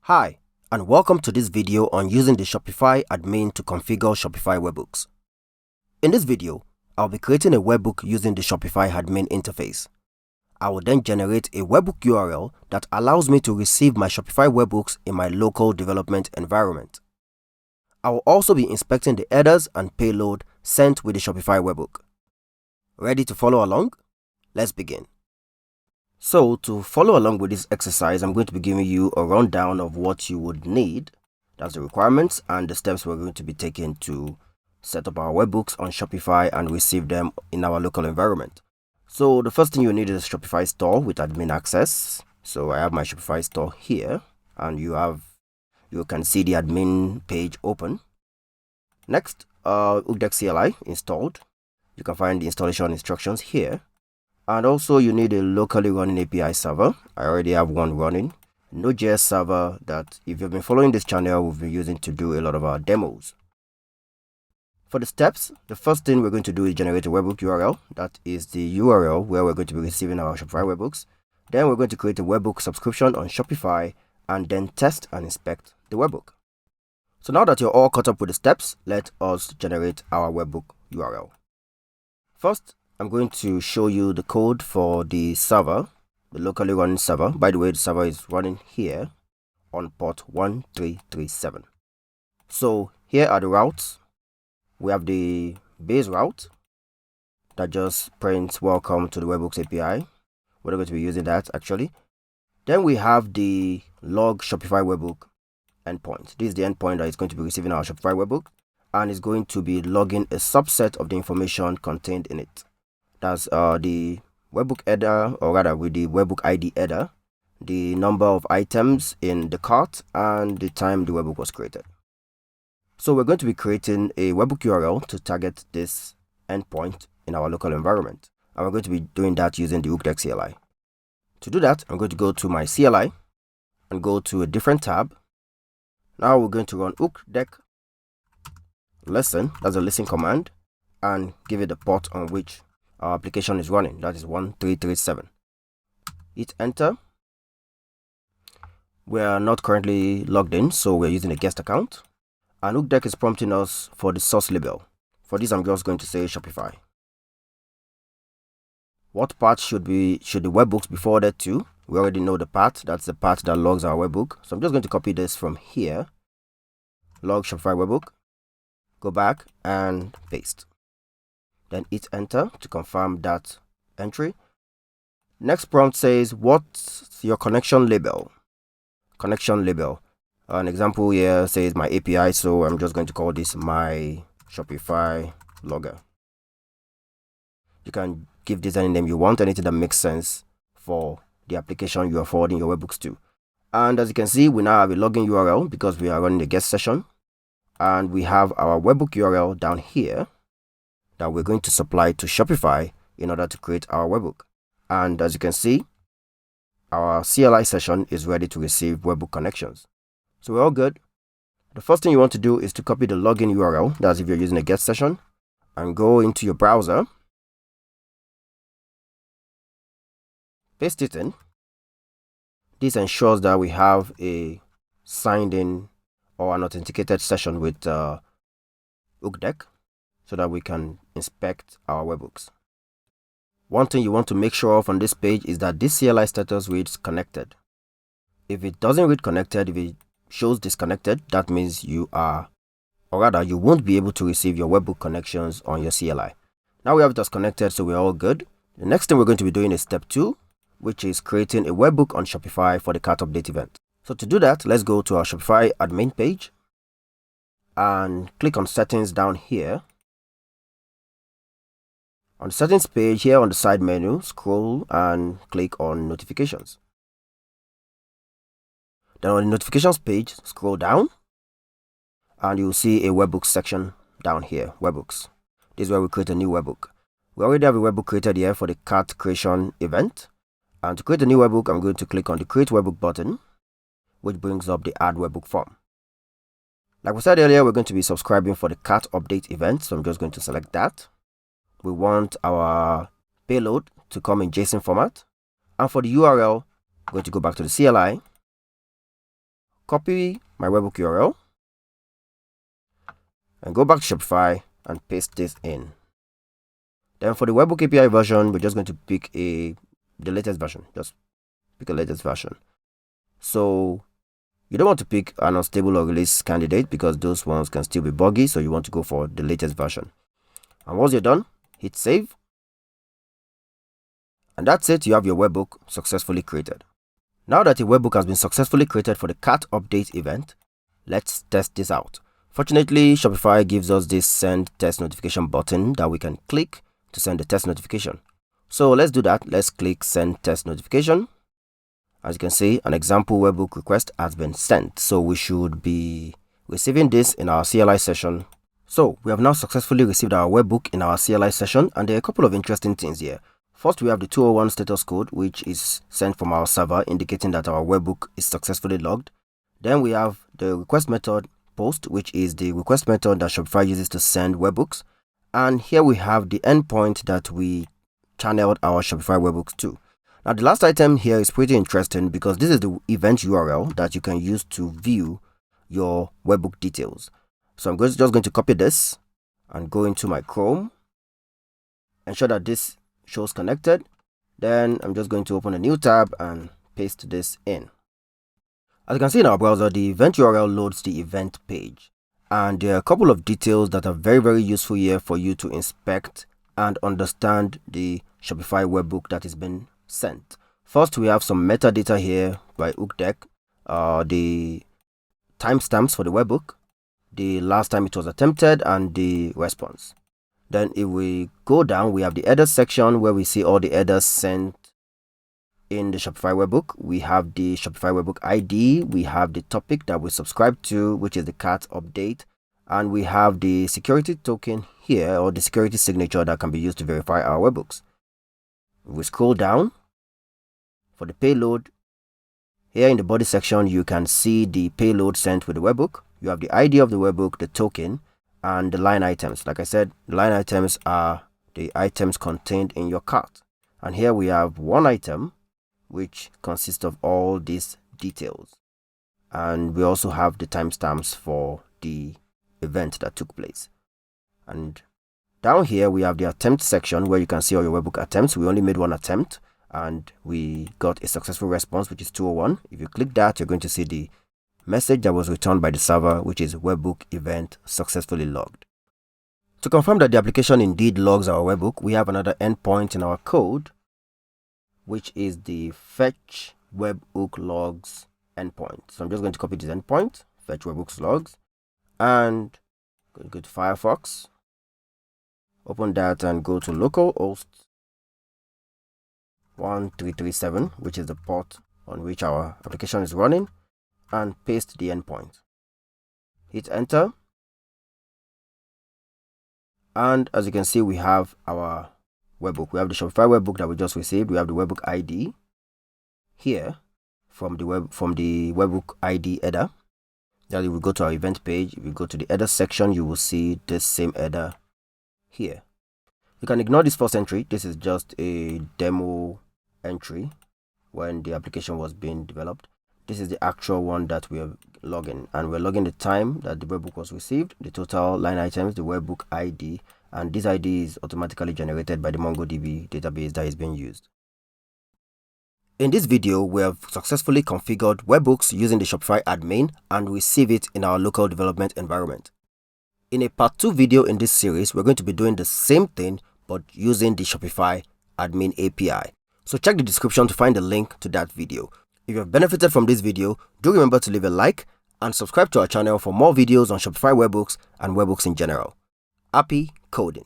Hi, and welcome to this video on using the Shopify admin to configure Shopify webhooks. In this video, I'll be creating a webhook using the Shopify admin interface. I will then generate a webhook URL that allows me to receive my Shopify webhooks in my local development environment. I will also be inspecting the headers and payload sent with the Shopify webhook. Ready to follow along? Let's begin. So to follow along with this exercise, I'm going to be giving you a rundown of what you would need. That's the requirements and the steps we're going to be taking to set up our webhooks on Shopify and receive them in our local environment. So the first thing you need is a Shopify store with admin access. So I have my Shopify store here, and you can see the admin page open. Next, Webhook CLI installed. You can find the installation instructions here. And also you need a locally running API server. I already have one running. Node.js server that, if you've been following this channel, we've been using to do a lot of our demos. For the steps, the first thing we're going to do is generate a webhook URL. That is the URL where we're going to be receiving our Shopify webhooks. Then we're going to create a webhook subscription on Shopify and then test and inspect the webhook. So now that you're all caught up with the steps, let us generate our webhook URL. First, I'm going to show you the code for the server, the locally running server. By the way, the server is running here on port 1337. So here are the routes. We have the base route that just prints welcome to the Webhooks API. We're going to be using that actually. Then we have the log Shopify webhook endpoint. This is the endpoint that is going to be receiving our Shopify webhook and is going to be logging a subset of the information contained in it. That's the webhook header, or rather with the webhook ID header, the number of items in the cart, and the time the webhook was created. So we're going to be creating a webhook URL to target this endpoint in our local environment. And we're going to be doing that using the Webhook CLI. To do that, I'm going to go to my CLI and go to a different tab. Now we're going to run webhook listen, that's a listen command, and give it the port on which our application is running, that is 1337. Hit enter. We are not currently logged in, so we're using a guest account. And Webhook is prompting us for the source label. For this, I'm just going to say Shopify. What path should the webhooks be forwarded to? We already know the path. That's the path that logs our webhook. So I'm just going to copy this from here. Log Shopify webhook. Go back and paste. Then hit enter to confirm that entry. Next prompt says, what's your connection label? Connection label. An example here says my API, so I'm just going to call this my Shopify logger. You can give this any name you want, anything that makes sense for the application you are forwarding your webhooks to. And as you can see, we now have a login URL because we are running a guest session. And we have our webhook URL down here that we're going to supply to Shopify in order to create our webhook. And as you can see, our CLI session is ready to receive webhook connections. So we're all good. The first thing you want to do is to copy the login URL, that's if you're using a guest session, and go into your browser, paste it in. This ensures that we have a signed in or an authenticated session with Webhook, so that we can inspect our webhooks. One thing you want to make sure of on this page is that this CLI status reads connected. If it doesn't read connected, if it shows disconnected, that means you won't be able to receive your webhook connections on your CLI. Now we have it as connected, so we're all good. The next thing we're going to be doing is step 2, which is creating a webhook on Shopify for the cart update event. So to do that, let's go to our Shopify admin page and click on settings down here. On the settings page here on the side menu, scroll and click on notifications. Then on the notifications page, scroll down and you'll see a webhooks section down here, webhooks. This is where we create a new webhook. We already have a webhook created here for the cart creation event. And to create a new webhook, I'm going to click on the create webhook button, which brings up the add webhook form. Like we said earlier, we're going to be subscribing for the cart update event, so I'm just going to select that. We want our payload to come in JSON format. And for the URL, I'm going to go back to the CLI, copy my webhook URL and go back to Shopify and paste this in. Then for the Webhook API version, we're just going to pick the latest version. Just pick a latest version. So you don't want to pick an unstable or release candidate because those ones can still be buggy. So you want to go for the latest version. And once you're done, hit save. And that's it. You have your webhook successfully created. Now that a webhook has been successfully created for the cart update event, let's test this out. Fortunately, Shopify gives us this send test notification button that we can click to send the test notification. So let's do that. Let's click send test notification. As you can see, an example webhook request has been sent. So we should be receiving this in our CLI session. So we have now successfully received our webhook in our CLI session, and there are a couple of interesting things here. First, we have the 201 status code, which is sent from our server, indicating that our webhook is successfully logged. Then we have the request method post, which is the request method that Shopify uses to send webhooks. And here we have the endpoint that we channeled our Shopify webhooks to. Now, the last item here is pretty interesting because this is the event URL that you can use to view your webhook details. So I'm just going to copy this and go into my Chrome. Ensure that this shows connected. Then I'm just going to open a new tab and paste this in. As you can see in our browser, the event URL loads the event page. And there are a couple of details that are very useful here for you to inspect and understand the Shopify webhook that is being sent. First, we have some metadata here by HookDeck, the timestamps for the webhook, the last time it was attempted, and the response. Then if we go down, we have the header section where we see all the headers sent in the Shopify webhook. We have the Shopify webhook ID, we have the topic that we subscribe to, which is the cart update, and we have the security token here, or the security signature that can be used to verify our webhooks. If we scroll down, for the payload, here in the body section, you can see the payload sent with the webhook. You have the ID of the webhook, the token, and the line items. Like I said, the line items are the items contained in your cart. And here we have one item, which consists of all these details. And we also have the timestamps for the event that took place. And down here, we have the attempt section where you can see all your webhook attempts. We only made one attempt and we got a successful response, which is 201. If you click that, you're going to see the message that was returned by the server, which is webhook event successfully logged. To confirm that the application indeed logs our webhook, we have another endpoint in our code, which is the fetch webhook logs endpoint. So I'm just going to copy this endpoint, fetch webhooks logs, and go to Firefox, open that and go to localhost 1337, which is the port on which our application is running, and paste the endpoint. Hit enter. And as you can see, we have our webhook. We have the Shopify webhook that we just received. We have the webhook ID here from the webhook ID header. Then if we go to our event page, if you go to the header section, you will see this same header here. You can ignore this first entry. This is just a demo entry when the application was being developed. This is the actual one that we are logging, and we're logging the time that the webhook was received, the total line items, the webhook ID, and this ID is automatically generated by the MongoDB database that is being used. In this video, we have successfully configured webhooks using the Shopify admin and receive it in our local development environment. In a part 2 video in this series, we're going to be doing the same thing but using the Shopify admin API. So check the description to find the link to that video. If you have benefited from this video, do remember to leave a like and subscribe to our channel for more videos on Shopify webhooks and webhooks in general. Happy coding!